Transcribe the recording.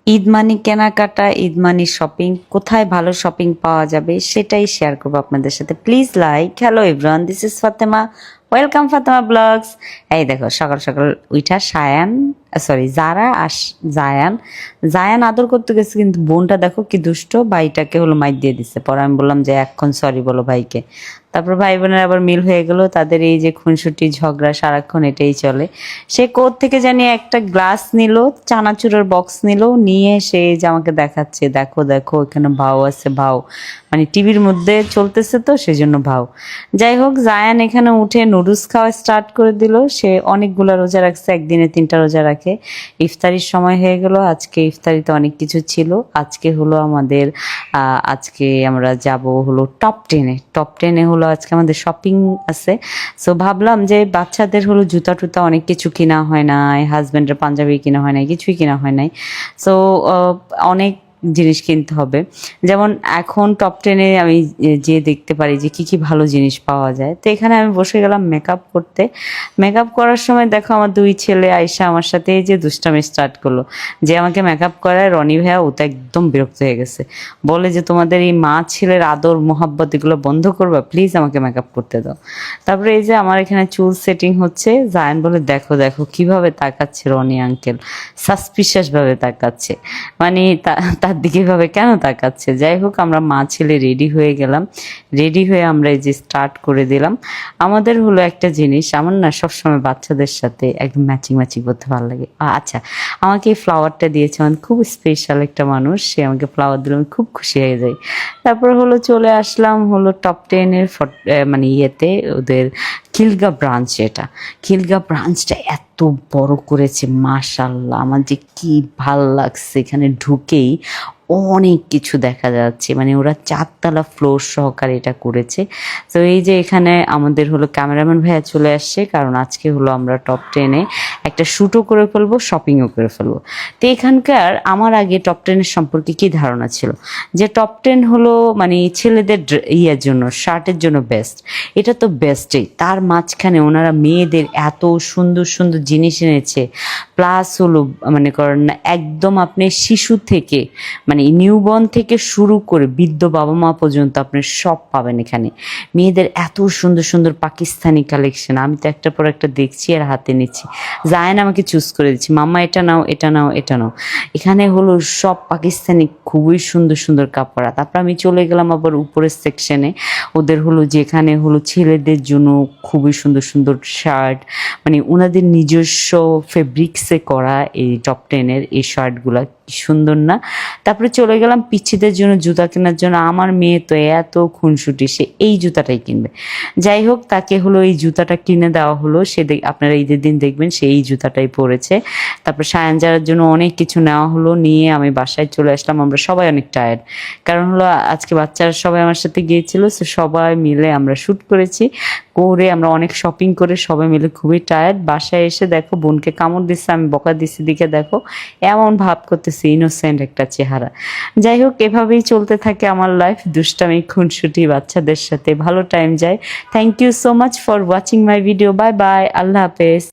ঈদ মানি কেনাকাটা, ঈদ মানি শপিং, কোথায় ভালো শপিং পাওয়া যাবে সেটাই শেয়ার করবো আপনাদের সাথে। Please like. Hello everyone, this is Fatema, welcome Fatema blogs. এই দেখো সকাল সকাল উইঠা সায়ান, সরি জারা আর জায়ান জায়ান আদর করতে গেছে, কিন্তু বোনটা দেখো কি দুষ্ট, ভাইটাকে হলো মাইর দিয়ে দিচ্ছে। পরে আমি বললাম যে এখন সরি বলো ভাইকে। তারপর ভাই বোনের আবার মিল হয়ে গেল, তাদের এই যে খুনসুটি ঝগড়া সারাক্ষণ এটাই চলে। সে কোথ থেকে জানি একটা গ্লাস নিল, চানাচুরের বক্স নিল, নিয়ে সে যে আমাকে দেখাচ্ছে, দেখো দেখো এখানে ভাও আছে, ভাও মানে টিভির মধ্যে চলতেছে তো সেজন্য ভাও। যাই হোক, জায়ান এখানে উঠে নুডলস খাওয়া স্টার্ট করে দিল। সে অনেকগুলো রোজা রাখছে, একদিনে 3টা রোজা রাখে। ইফতারির সময় হয়ে গেল, আজকে ইফতারিতে অনেক কিছু ছিল। আজকে হলো আমাদের আজকে আমরা যাব হলো টপ টেনে হলো আজকে আমাদের শপিং আছে। সো ভাবলাম যে বাচ্চাদের হলো জুতা টুতা অনেক কিছু কিনা হয় নাই, হাজব্যান্ডের পাঞ্জাবি কিনা হয় নাই, কিছুই কিনা হয় নাই। সো অনেক জিনিস কিনতে হবে। যেমন এখন টপ 10-এ আমি যে দেখতে পারি যে কি কি ভালো জিনিস পাওয়া যায়। তো এখানে আমি বসে গেলাম মেকআপ করতে। মেকআপ করার সময় দেখো আমার 2 ছেলে আয়সা আমার সাথে এই যে দুষ্টামি স্টার্ট করলো, যে আমাকে মেকআপ করায় রনি ভাইয়া ও তো একদম বিরক্ত হয়ে গেছে। বলে যে তোমাদের এই মা ছেলের আদর মোহাব্বত এগুলো বন্ধ করবা, প্লিজ আমাকে মেকআপ করতে দাও। তারপরে এই যে আমার এখানে চুল সেটিং হচ্ছে। জায়ান বলে দেখো দেখো কিভাবে তাকাচ্ছে রনি আঙ্কেল, সাসপিশিয়াস ভাবে তাকাচ্ছে, মানে তার দিকে ভাবে কেন তাকাচ্ছে। যাই হোক, আমরা মা ছেলে রেডি হয়ে গেলাম। রেডি হয়ে আমরা এই যে স্টার্ট করে দিলাম। আমাদের হলো একটা জিনিস, আমার না সবসময় বাচ্চাদের সাথে একদম ম্যাচিং ম্যাচিং করতে ভালো লাগে। আচ্ছা, আমাকে এই ফ্লাওয়ারটা দিয়েছে, মানে খুব স্পেশাল একটা মানুষ, সে আমাকে ফ্লাওয়ার দিলে আমি খুব খুশি হয়ে যাই। তারপর হলো চলে আসলাম হলো টপ 10-এর মানে ইয়েতে, ওদের খিলগা ব্রাঞ্চ। এটা খিলগা ব্রাঞ্চটা এত বড় করেছে, মাশাল্লাহ, আমার যে কি ভাল লাগছে এখানে ঢুকেই। অনেক কিছু দেখা যাচ্ছে, মানে ওরা 4তলা ফ্লোর সহকারে এটা করেছে। তো এই যে এখানে আমাদের হলো ক্যামেরাম্যান ভাইয়া চলে আসছে, কারণ আজকে হলো আমরা টপ 10-এ একটা শ্যুটও করে ফেলবো, শপিংও করে ফেলবো। তো এখানকার আমার আগে টপ 10-এর সম্পর্কে কি ধারণা ছিল, যে টপ 10 হলো মানে ছেলেদের ইয়ের জন্য, শার্টের জন্য বেস্ট। এটা তো বেস্টই, তার মাঝখানে ওনারা মেয়েদের এত সুন্দর সুন্দর জিনিস এনেছে। প্লাস হলো মানে করেন না, একদম আপনি শিশু থেকে মানে নিউবর্ন থেকে শুরু করে বৃদ্ধ বাবা মা পর্যন্ত আপনি সব পাবেন এখানে। মেয়েদের এত সুন্দর সুন্দর পাকিস্তানি কালেকশন, আমি তো একটার পর একটা দেখছি আর হাতে নিচ্ছি। জায়ান আমাকে চুজ করে দিচ্ছি, মাম্মা এটা নাও, এটা নাও, এটা নাও। এখানে হলো সব পাকিস্তানি খুবই সুন্দর সুন্দর কাপড়। তারপর আমি চলে গেলাম আবার উপরের সেকশনে, ওদের হলো যেখানে হলো ছেলেদের জন্য খুবই সুন্দর সুন্দর শার্ট, মানে ওনাদের নিজস্ব ফেব্রিক্সে করা এই টপ 10-এর এই শার্টগুলা কি সুন্দর না। তারপরে চলে গেলাম পিচ্ছিদের জন্য জুতা কেনার জন্য। আমার মেয়ে তো এত খুনসুটি, সে এই জুতাটাই কিনবে। যাই হোক, তাকে হলো এই জুতাটা কিনে দেওয়া হলো। সে আপনারা ঈদের দিন দেখবেন সে এই জুতাটাই পরেছে। তারপর সায়ান যাওয়ার জন্য অনেক কিছু নেওয়া হলো, নিয়ে আমি বাসায় চলে আসলাম। আমরা সবাই অনেক টায়ার্ড, কারণ হলো আজকে বাচ্চারা সবাই আমার সাথে গিয়েছিল। সো সবাই মিলে আমরা শ্যুট করেছি, করে আমরা অনেক শপিং করে সবাই মিলে খুবই টায়ার্ড। বাসায় এসে দেখো বোনকে কামড় দিচ্ছে, আমি বকা দিচ্ছি, দিকে দেখো এমন ভাব করতেছে, ইনোসেন্ট একটা চেহারা। যাই হোক, এভাবেই চলতে থাকে আমার লাইফ, দুষ্টামি খুনসুটি বাচ্চাদের সাথে, ভালো টাইম যায়। Thank you so much for watching my video. Bye bye, আল্লাহ হাফেজ।